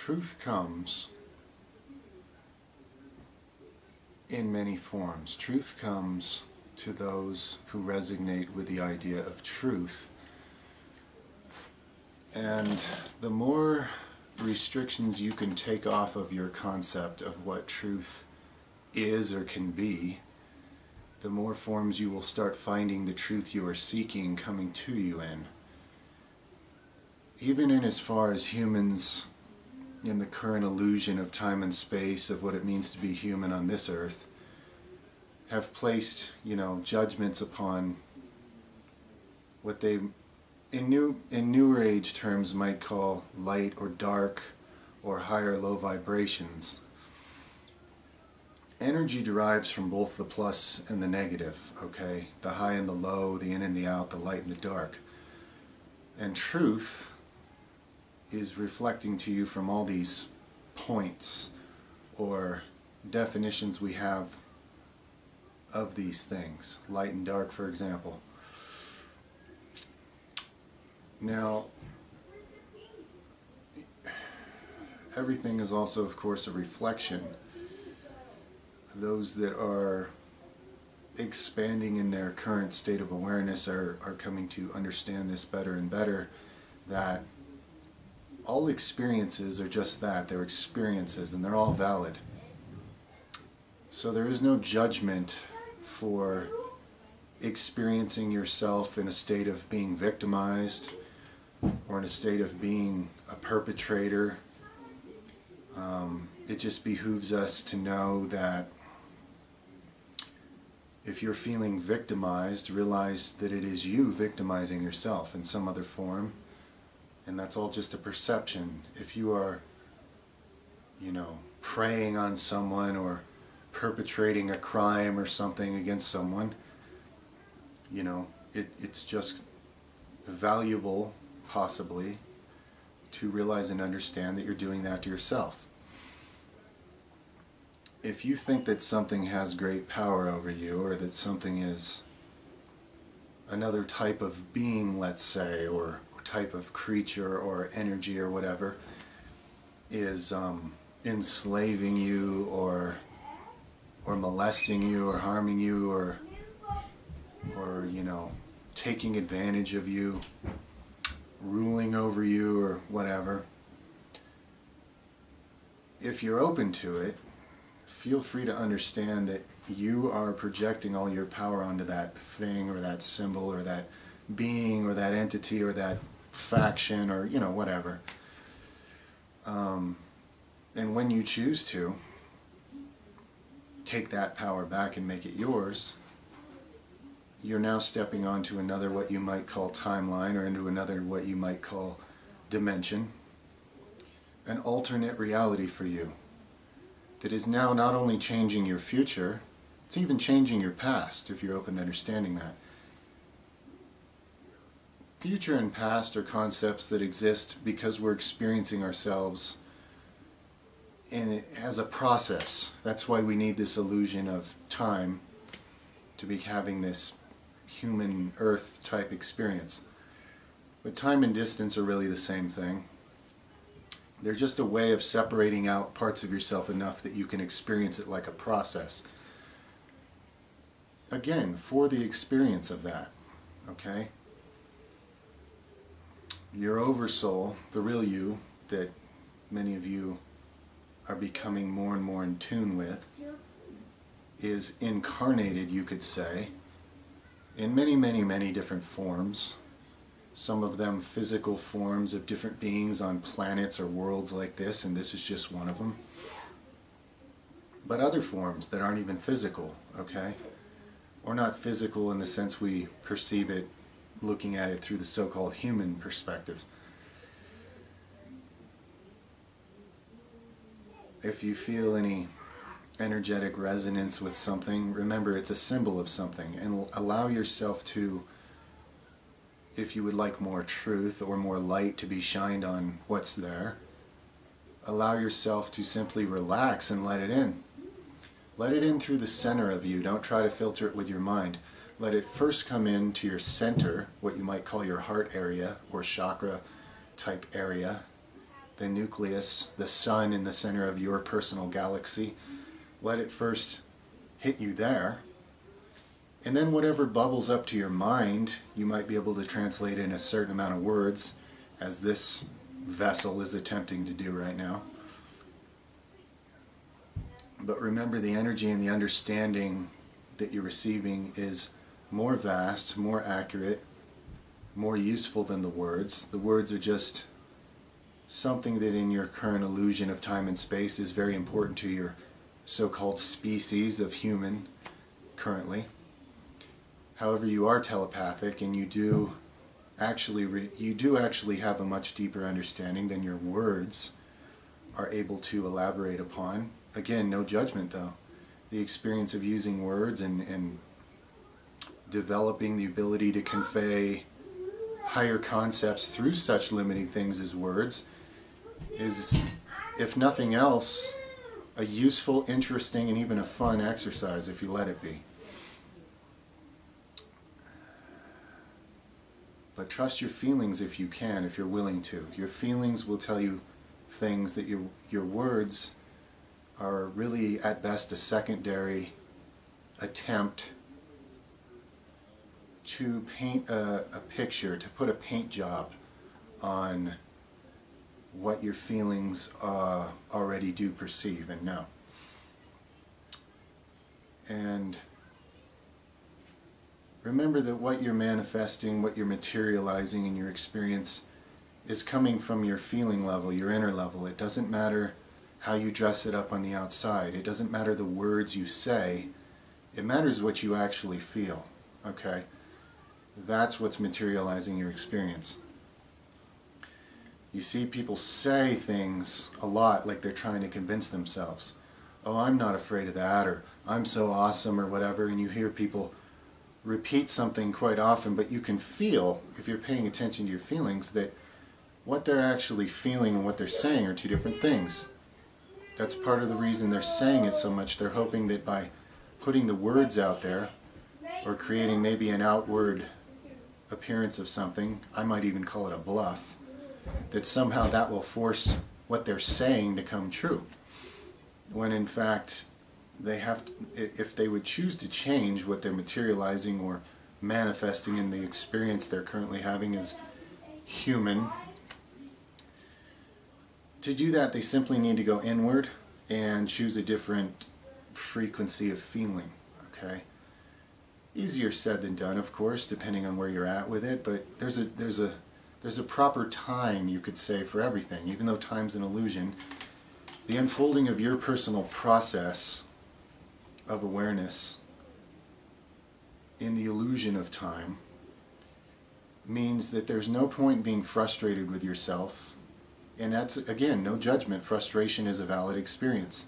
Truth comes in many forms. Truth comes to those who resonate with the idea of truth. And the more restrictions you can take off of your concept of what truth is or can be, the more forms you will start finding the truth you are seeking coming to you in. Even in as far as humans in the current illusion of time and space, of what it means to be human on this earth, have placed, judgments upon what they, in newer age terms, might call light or dark or high or low vibrations. Energy derives from both the plus and the negative, okay? The high and the low, the in and the out, the light and the dark. And truth is reflecting to you from all these points or definitions we have of these things, light and dark, for example. Now, everything is also, of course, a reflection. Those that are expanding in their current state of awareness are coming to understand this better and better, that all experiences are just that. They're experiences, and they're all valid. So there is no judgment for experiencing yourself in a state of being victimized or in a state of being a perpetrator. It just behooves us to know that if you're feeling victimized, realize that it is you victimizing yourself in some other form, and that's all just a perception. If you are, preying on someone or perpetrating a crime or something against someone, it's just valuable, possibly, to realize and understand that you're doing that to yourself. If you think that something has great power over you, or that something is another type of being, let's say, or type of creature or energy or whatever, is enslaving you or molesting you or harming you or taking advantage of you, ruling over you or whatever, if you're open to it, feel free to understand that you are projecting all your power onto that thing or that symbol or that being or that entity or that faction or whatever. And when you choose to take that power back and make it yours, you're now stepping onto another what you might call timeline, or into another what you might call dimension, an alternate reality for you that is now not only changing your future, it's even changing your past, if you're open to understanding that. Future and past are concepts that exist because we're experiencing ourselves as a process. That's why we need this illusion of time to be having this human earth type experience. But time and distance are really the same thing. They're just a way of separating out parts of yourself enough that you can experience it like a process. Again, for the experience of that, okay? Your oversoul, the real you, that many of you are becoming more and more in tune with, is incarnated, you could say, in many, many, many different forms. Some of them physical forms of different beings on planets or worlds like this, and this is just one of them. But other forms that aren't even physical, okay? Or not physical in the sense we perceive it looking at it through the so-called human perspective. If you feel any energetic resonance with something, remember it's a symbol of something, and allow yourself to, if you would like more truth or more light to be shined on what's there, allow yourself to simply relax and let it in. Let it in through the center of you. Don't try to filter it with your mind. Let it first come into your center, what you might call your heart area or chakra type area, the nucleus, the sun in the center of your personal galaxy. Let it first hit you there. And then whatever bubbles up to your mind, you might be able to translate in a certain amount of words, as this vessel is attempting to do right now. But remember, the energy and the understanding that you're receiving is more vast, more accurate, more useful than the words. The words are just something that in your current illusion of time and space is very important to your so-called species of human currently. However, you are telepathic, and you do actually have a much deeper understanding than your words are able to elaborate upon. Again, no judgment though. The experience of using words and developing the ability to convey higher concepts through such limiting things as words is, if nothing else, a useful, interesting, and even a fun exercise if you let it be. But trust your feelings if you can, if you're willing to. Your feelings will tell you things that your words are really at best a secondary attempt to paint a picture, to put a paint job on what your feelings already do perceive and know. And remember that what you're manifesting, what you're materializing in your experience is coming from your feeling level, your inner level. It doesn't matter how you dress it up on the outside. It doesn't matter the words you say. It matters what you actually feel, okay? That's what's materializing your experience. You see people say things a lot like they're trying to convince themselves. Oh, I'm not afraid of that, or I'm so awesome, or whatever, and you hear people repeat something quite often, but you can feel, if you're paying attention to your feelings, that what they're actually feeling and what they're saying are two different things. That's part of the reason they're saying it so much. They're hoping that by putting the words out there, or creating maybe an outward appearance of something, I might even call it a bluff, that somehow that will force what they're saying to come true. When in fact, they have to, if they would choose to change what they're materializing or manifesting in the experience they're currently having as human, to do that they simply need to go inward and choose a different frequency of feeling, okay? Easier said than done, of course, depending on where you're at with it, but there's a proper time, you could say, for everything. Even though time's an illusion, the unfolding of your personal process of awareness in the illusion of time means that there's no point being frustrated with yourself. And that's, again, no judgment. Frustration is a valid experience.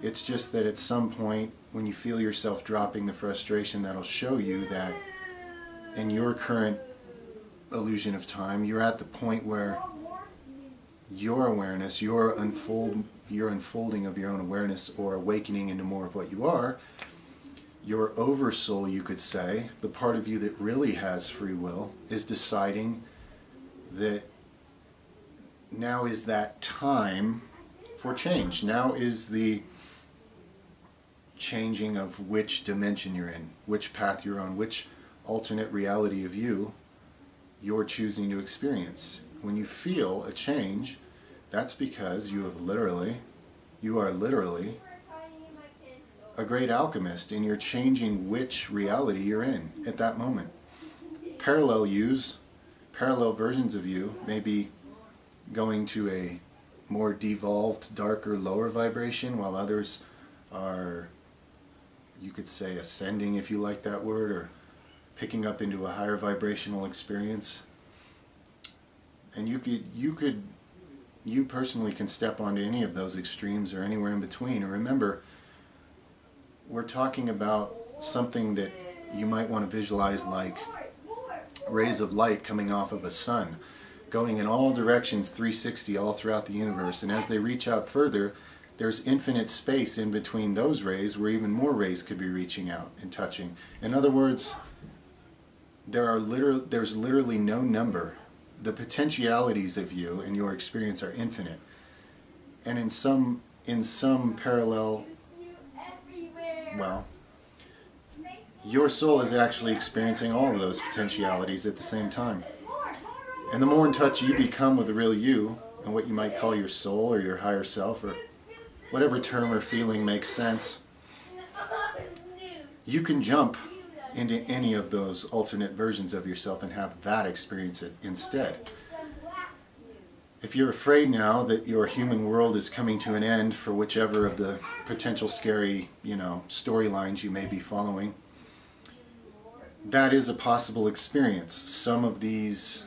It's just that at some point, when you feel yourself dropping the frustration, that'll show you that in your current illusion of time, you're at the point where your awareness, your unfolding of your own awareness, or awakening into more of what you are, your oversoul, you could say, the part of you that really has free will, is deciding that now is that time for change. Now is the changing of which dimension you're in, which path you're on, which alternate reality of you you're choosing to experience. When you feel a change, that's because you are literally a great alchemist, and you're changing which reality you're in at that moment. Parallel versions of you may be going to a more devolved, darker, lower vibration, while others are, you could say, ascending, if you like that word, or picking up into a higher vibrational experience. And you personally can step onto any of those extremes or anywhere in between. And remember, we're talking about something that you might want to visualize like rays of light coming off of a sun, going in all directions, 360 all throughout the universe. And as they reach out further, there's infinite space in between those rays where even more rays could be reaching out and touching. In other words, there's literally no number the potentialities of you and your experience are infinite. And in some parallel, well, your soul is actually experiencing all of those potentialities at the same time. And the more in touch you become with the real you, and what you might call your soul or your higher self, or whatever term or feeling makes sense, you can jump into any of those alternate versions of yourself and have that experience it instead. If you're afraid now that your human world is coming to an end for whichever of the potential scary, storylines you may be following, that is a possible experience. Some of these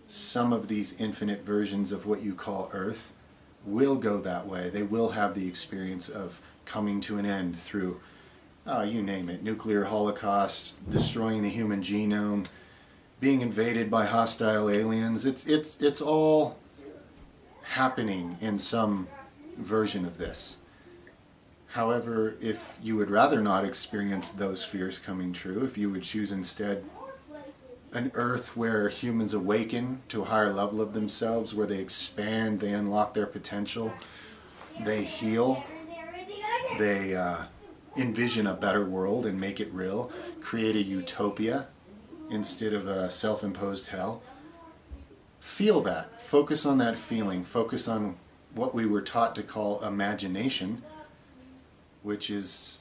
infinite versions of what you call Earth will go that way. They will have the experience of coming to an end through, you name it, nuclear holocaust, destroying the human genome, being invaded by hostile aliens. It's all happening in some version of this. However, if you would rather not experience those fears coming true, if you would choose instead an Earth where humans awaken to a higher level of themselves, where they expand, they unlock their potential, they heal, they envision a better world and make it real, create a utopia instead of a self-imposed hell. Feel that. Focus on that feeling. Focus on what we were taught to call imagination, which is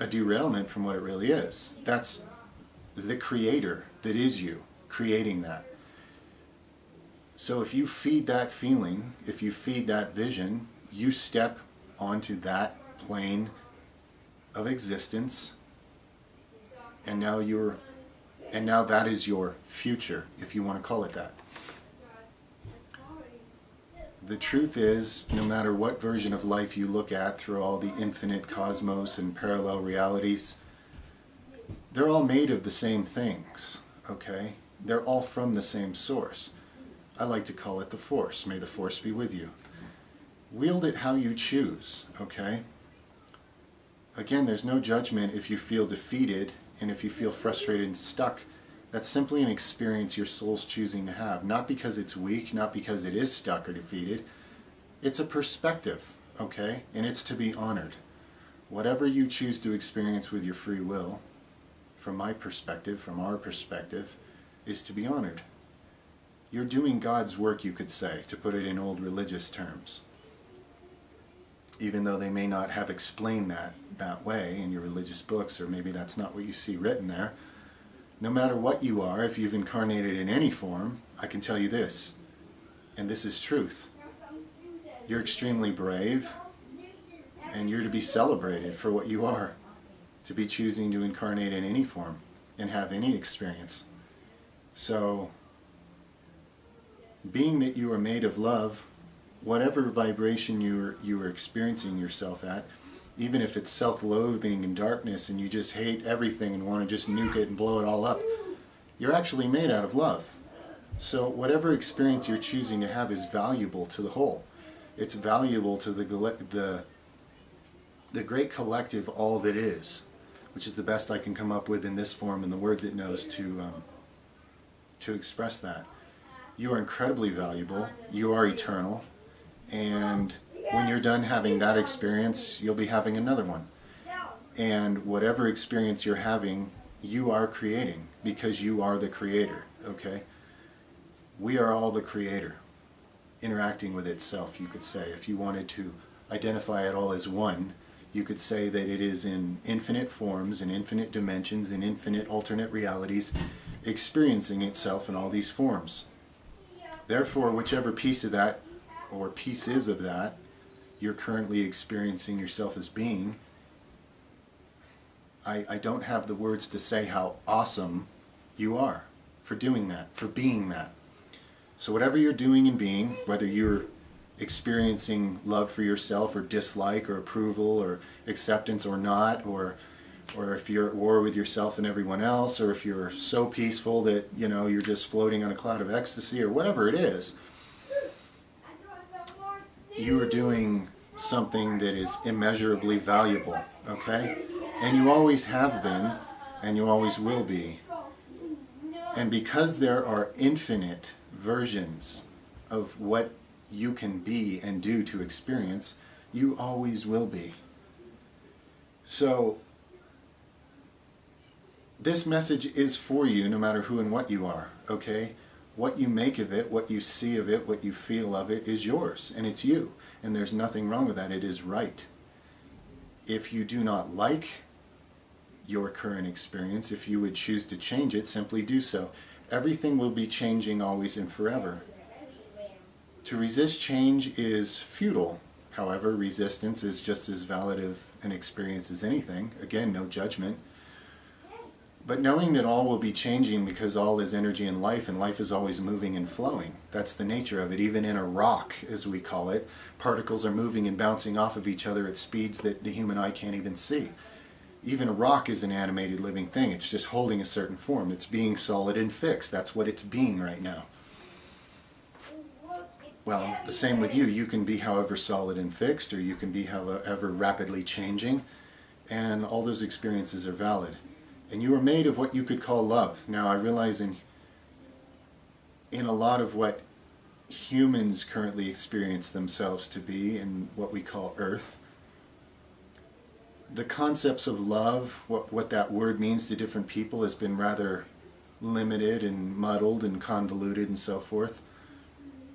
a derailment from what it really is. That's the creator that is you, creating that. So if you feed that feeling, if you feed that vision, you step onto that plane of existence, and now that is your future, if you want to call it that. The truth is, no matter what version of life you look at through all the infinite cosmos and parallel realities, they're all made of the same things, okay? They're all from the same source. I like to call it the Force. May the Force be with you. Wield it how you choose, okay? Again, there's no judgment if you feel defeated and if you feel frustrated and stuck. That's simply an experience your soul's choosing to have. Not because it's weak, not because it is stuck or defeated. It's a perspective, okay? And it's to be honored. Whatever you choose to experience with your free will, from my perspective, from our perspective, is to be honored. You're doing God's work, you could say, to put it in old religious terms. Even though they may not have explained that way in your religious books, or maybe that's not what you see written there. No matter what you are, if you've incarnated in any form, I can tell you this, and this is truth. You're extremely brave, and you're to be celebrated for what you are, to be choosing to incarnate in any form and have any experience. So, being that you are made of love, whatever vibration you are experiencing yourself at, even if it's self-loathing and darkness and you just hate everything and want to just nuke it and blow it all up, you're actually made out of love. So whatever experience you're choosing to have is valuable to the whole. It's valuable to the great collective, all that is, which is the best I can come up with in this form and the words it knows to express that. You are incredibly valuable. You are eternal. And when you're done having that experience, you'll be having another one. And whatever experience you're having, you are creating, because you are the creator, okay? We are all the creator, interacting with itself, you could say. If you wanted to identify it all as one, you could say that it is in infinite forms, in infinite dimensions, in infinite alternate realities, experiencing itself in all these forms. Therefore, whichever piece of that, or pieces of that, you're currently experiencing yourself as being, I don't have the words to say how awesome you are for doing that, for being that. So whatever you're doing and being, whether you're experiencing love for yourself or dislike or approval or acceptance or not, or if you're at war with yourself and everyone else, or if you're so peaceful that you're just floating on a cloud of ecstasy, or whatever it is, you are doing something that is immeasurably valuable, okay? And you always have been, and you always will be. And because there are infinite versions of what you can be and do to experience, you always will be. So, this message is for you no matter who and what you are, okay? What you make of it, what you see of it, what you feel of it is yours, and it's you. And there's nothing wrong with that. It is right. If you do not like your current experience, if you would choose to change it, simply do so. Everything will be changing always and forever. To resist change is futile. However, resistance is just as valid of an experience as anything. Again, no judgment. But knowing that all will be changing because all is energy and life is always moving and flowing. That's the nature of it. Even in a rock, as we call it, particles are moving and bouncing off of each other at speeds that the human eye can't even see. Even a rock is an animated living thing. It's just holding a certain form. It's being solid and fixed. That's what it's being right now. Well, the same with you. You can be however solid and fixed, or you can be however rapidly changing, and all those experiences are valid. And you are made of what you could call love. Now, I realize in a lot of what humans currently experience themselves to be in what we call Earth, the concepts of love, what that word means to different people, has been rather limited and muddled and convoluted and so forth.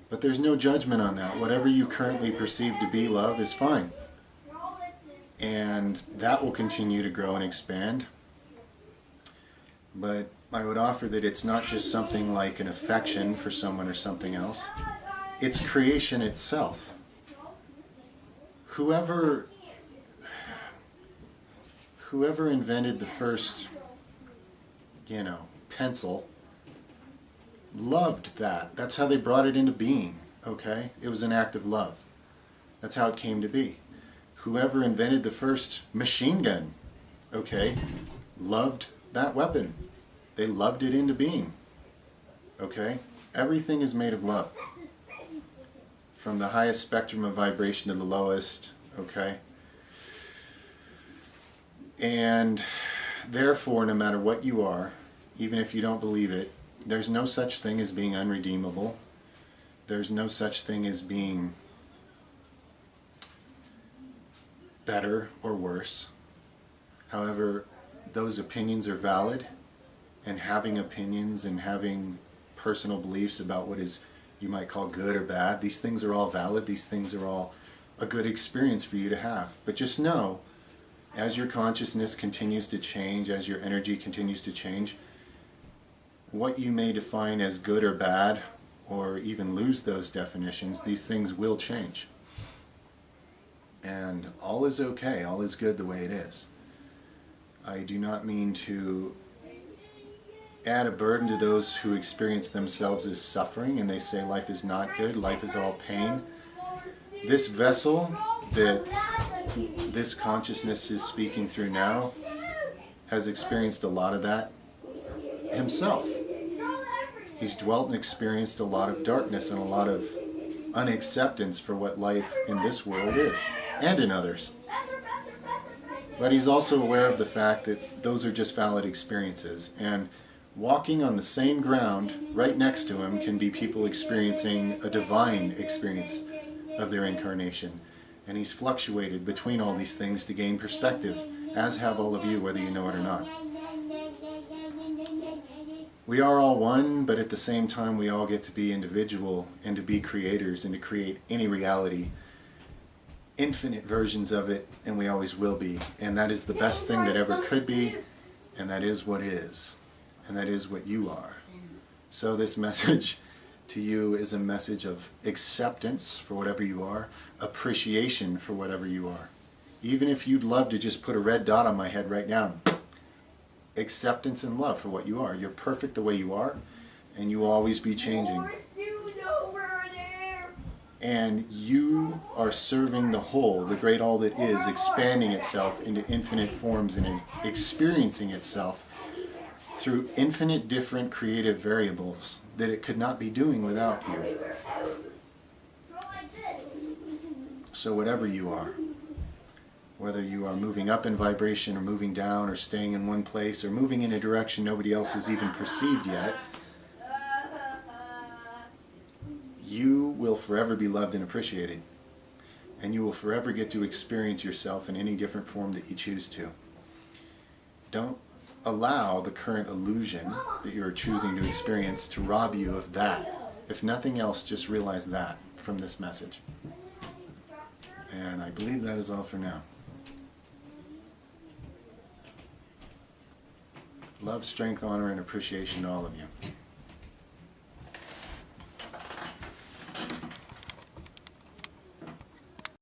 But there's no judgment on that. Whatever you currently perceive to be love is fine. And that will continue to grow and expand. But I would offer that it's not just something like an affection for someone or something else. It's creation itself. Whoever invented the first, pencil, loved that. That's how they brought it into being, okay? It was an act of love. That's how it came to be. Whoever invented the first machine gun, okay, loved that weapon. They loved it into being, okay? Everything is made of love. From the highest spectrum of vibration to the lowest, okay? And therefore, no matter what you are, even if you don't believe it, there's no such thing as being unredeemable. There's no such thing as being better or worse. However, those opinions are valid, and having opinions and having personal beliefs about what is, you might call good or bad, these things are all valid. These things are all a good experience for you to have. But just know, as your consciousness continues to change, as your energy continues to change, what you may define as good or bad, or even lose those definitions, these things will change. And all is okay, all is good the way it is. I do not mean to add a burden to those who experience themselves as suffering and they say life is not good, life is all pain. This vessel that this consciousness is speaking through now has experienced a lot of that himself. He's dwelt and experienced a lot of darkness and a lot of unacceptance for what life in this world is, and in others. But he's also aware of the fact that those are just valid experiences, and walking on the same ground right next to him can be people experiencing a divine experience of their incarnation. And he's fluctuated between all these things to gain perspective, as have all of you, whether you know it or not. We are all one, but at the same time we all get to be individual and to be creators and to create any reality, infinite versions of it, and we always will be. And that is the best thing that ever could be, and that is what is, and that is what you are. So this message to you is a message of acceptance for whatever you are, appreciation for whatever you are. Even if you'd love to just put a red dot on my head right now, acceptance and love for what you are. You're perfect the way you are, and you will always be changing. And you are serving the whole, the great all that is, expanding itself into infinite forms and experiencing itself through infinite different creative variables that it could not be doing without you. So whatever you are, whether you are moving up in vibration or moving down or staying in one place or moving in a direction nobody else has even perceived yet, you will forever be loved and appreciated. And you will forever get to experience yourself in any different form that you choose to. Don't allow the current illusion that you're choosing to experience to rob you of that. If nothing else, just realize that from this message. And I believe that is all for now. Love, strength, honor, and appreciation to all of you.